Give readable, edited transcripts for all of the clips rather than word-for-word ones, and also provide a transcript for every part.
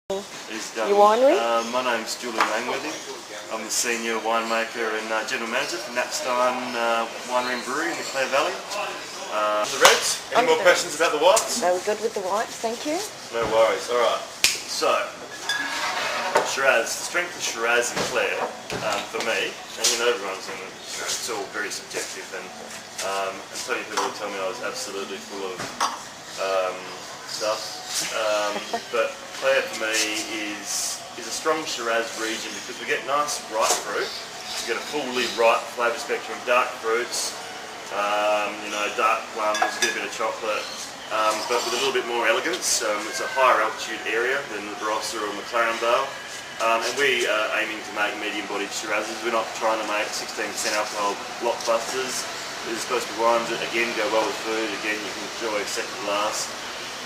Your winery? My name's Julian Langworthy. I'm the senior winemaker and general manager for Napstein Winery and Brewery in the Clare Valley. The reds. Any more questions about the whites? They were good with the whites, thank you. No worries. All right. So, Shiraz. The strength of Shiraz in Clare, for me, and you know everyone's in it, it's all very subjective, and plenty of people will tell me I was absolutely full of stuff. But Clare for me is a strong Shiraz region because we get nice ripe fruit. We get a fully ripe flavour spectrum, dark fruits, dark plums, get a bit of chocolate, but with a little bit more elegance. It's a higher altitude area than the Barossa or McLaren Vale. And we are aiming to make medium-bodied Shirazes. We're not trying to make 16% alcohol blockbusters. These are supposed to be wines that, again, go well with food. Again, you can enjoy second glass.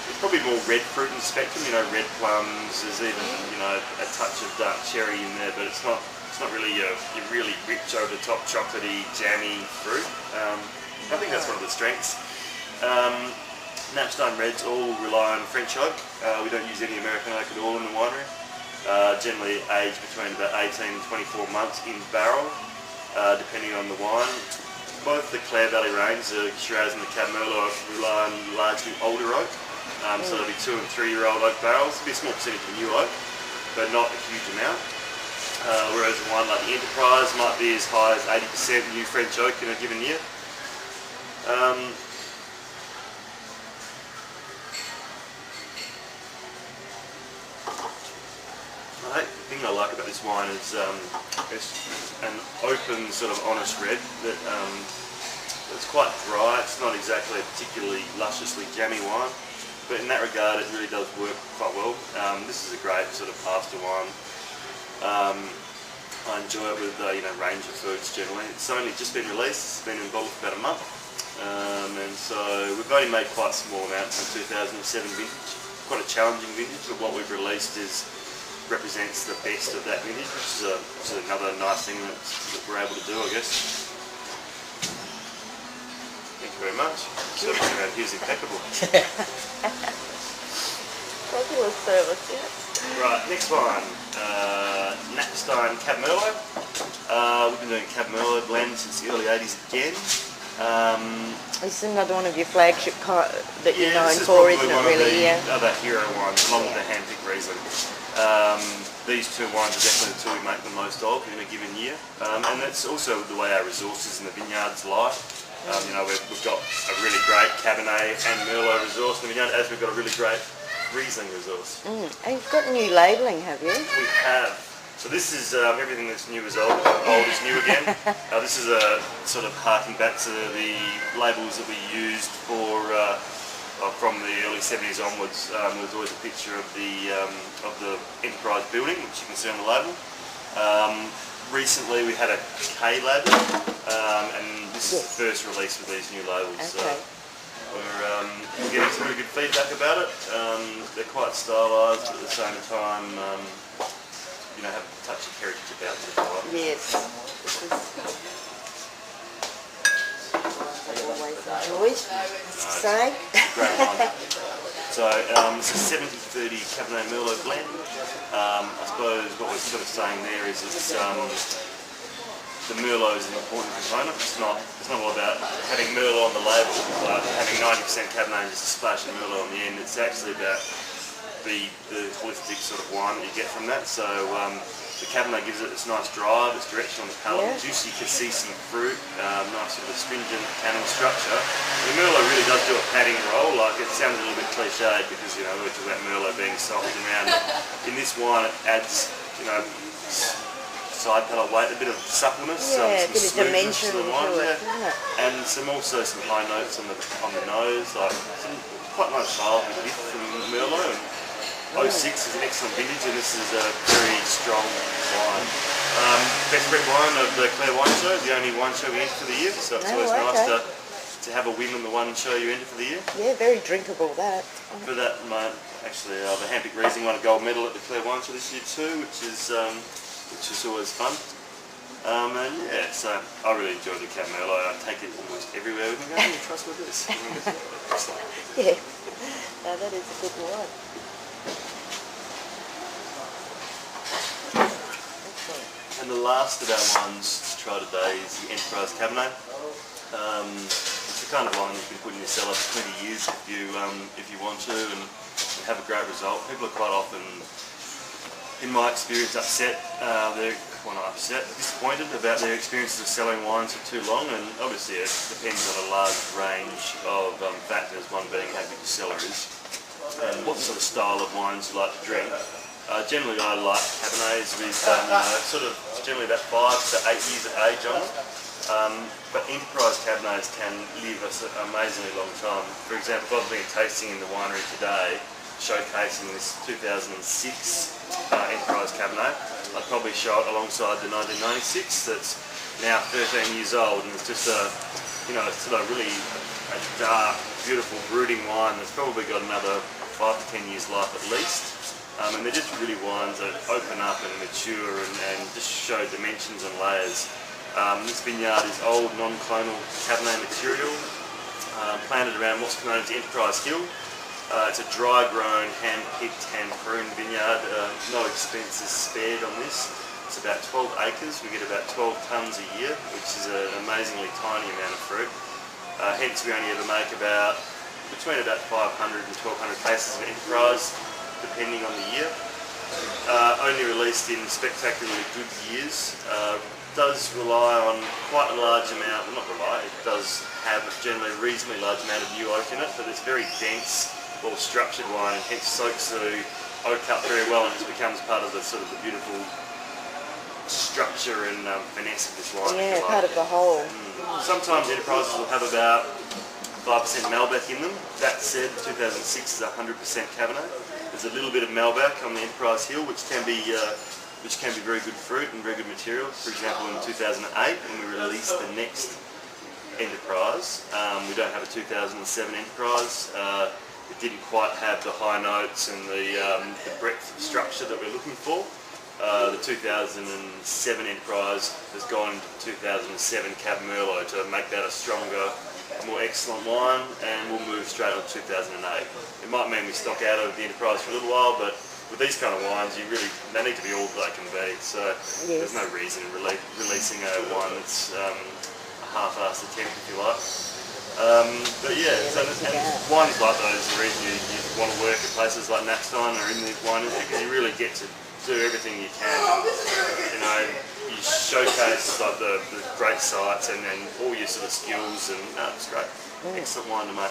It's probably more red fruit in the spectrum, red plums, there's even, a touch of dark cherry in there, but it's not really your really rich, over-the-top, chocolatey, jammy fruit. I think that's one of the strengths. Napstein Reds all rely on French oak. We don't use any American oak at all in the winery. Generally aged between about 18 and 24 months in barrel, depending on the wine. Both the Clare Valley range, the Shiraz and the Cab Merlot, rely on largely older oak. So there'll be 2 and 3 year old oak barrels. There'll be a small percentage of new oak, but not a huge amount. Whereas a wine like the Enterprise might be as high as 80% new French oak in a given year. The thing I like about this wine is it's an open, sort of honest red that it's quite dry. It's not exactly a particularly lusciously jammy wine. But in that regard, it really does work quite well. This is a great sort of pasta wine. I enjoy it with range of foods generally. It's only just been released. It's been in bottle for about a month, and so we've only made quite small amounts in 2007 vintage. Quite a challenging vintage, but what we've released represents the best of that vintage, which is another nice thing that we're able to do, I guess. Thank you very much. Service around here is impeccable. Fabulous service, yes. Right, next one. Napstein Cab Merlot. We've been doing Cab Merlot blend since the early 80s again. This is another one of your flagship that you're known this is for, probably isn't it, one really? of the other hero wines, along with the hand-picked Riesling. These two wines are definitely the two we make the most of in a given year. And that's also the way our resources in the vineyards lie. We've got a really great Cabernet and Merlot resource in the vineyard, as we've got a really great Riesling resource. And you've got new labelling, have you? We have. So this is everything that's new is old is new again. This is a sort of harking back to the labels that we used from the early 70s onwards. There was always a picture of the Enterprise building, which you can see on the label. Recently we had a K label, and this is the first release with these new labels. Okay. So we're getting some really good feedback about it. They're quite stylised, but at the same time, have a touch of heritage about them. Yes. This is always say. Great wine. So it's a 70-30 Cabernet Merlot blend. I suppose what we're sort of saying there is the Merlot is an important component. It's not all about having Merlot on the label, but having 90% Cabernet and just a splash of Merlot on the end. It's actually about the holistic sort of wine that you get from that. So the Cabernet gives it this nice drive, it's direction on the palate, juicy cassis fruit, nice sort of astringent tannin structure. The Merlot really does do a padding role. Like, it sounds a little bit cliched because we talk about Merlot being soft and round. In this wine, it adds side palate weight, a bit of suppleness, some a bit of dimension to the to wine, it, and also some high notes on the nose, like some quite nice childhood lift from Merlot. And 06 is an excellent vintage, and this is a very strong wine. Best red wine of the Clare Wine Show, the only wine show we enter for the year, so it's always nice to have a win on the one show you enter for the year. Yeah, very drinkable, that. For that, actually, the hand-picked Riesling won a gold medal at the Clare Wine Show this year too, which is always fun. And yeah, so I really enjoy the Cab Merlot. I take it almost everywhere with me. Trust me with this. Yeah, no, that is a good wine. And the last of our wines to try today is the Enterprise Cabernet. It's the kind of wine you can put in your cellar for 20 years if you want to, and have a great result. People are quite often, in my experience, upset. Disappointed about their experiences of selling wines for too long, and obviously it depends on a large range of factors, one being how good your cellar is and what sort of style of wines you like to drink. Generally I like Cabernets with generally about 5 to 8 years of age on them, but Enterprise Cabernets can live an amazingly long time. For example, I've been tasting in the winery today, showcasing this 2006 Enterprise Cabernet. I'd probably show it alongside the 1996 that's now 13 years old, and it's just it's sort of really a dark, beautiful brooding wine that's probably got another 5 to 10 years life at least. And they're just really wines that open up and mature and just show dimensions and layers. This vineyard is old non-clonal Cabernet material, planted around what's known as Enterprise Hill. It's a dry-grown, hand-picked, hand-pruned vineyard. No expense is spared on this. It's about 12 acres. We get about 12 tonnes a year, which is an amazingly tiny amount of fruit. Hence, we only ever make between about 500 and 1,200 cases of Enterprise, depending on the year. Only released in spectacularly good years. Does rely on quite a large amount, well not rely, it does have generally a reasonably large amount of new oak in it, but it's very dense, well-structured wine, and hence soaks the oak up very well, and just becomes part of the sort of the beautiful structure and finesse of this wine. Yeah, part of the whole. Sometimes Enterprises will have about 5% Malbec in them. That said, 2006 is 100% Cabernet. There's a little bit of Malbec on the Enterprise Hill, which can be very good fruit and very good material. For example, in 2008, when we released the next Enterprise, we don't have a 2007 Enterprise. It didn't quite have the high notes and the breadth of structure that we're looking for. The 2007 Enterprise has gone into 2007 Cab Merlot to make that a stronger, more excellent wine, and we'll move straight on 2008. It might mean we stock out of the Enterprise for a little while, but with these kind of wines, they need to be all they can be. So there's no reason in releasing a wine that's a half-assed attempt, if you like. But yeah, and wines like those, the reason you want to work at places like Napstein or in the wine industry, because you really get to do everything you can. You showcase like the great sites and all your sort of skills, and it's great. Excellent wine to make.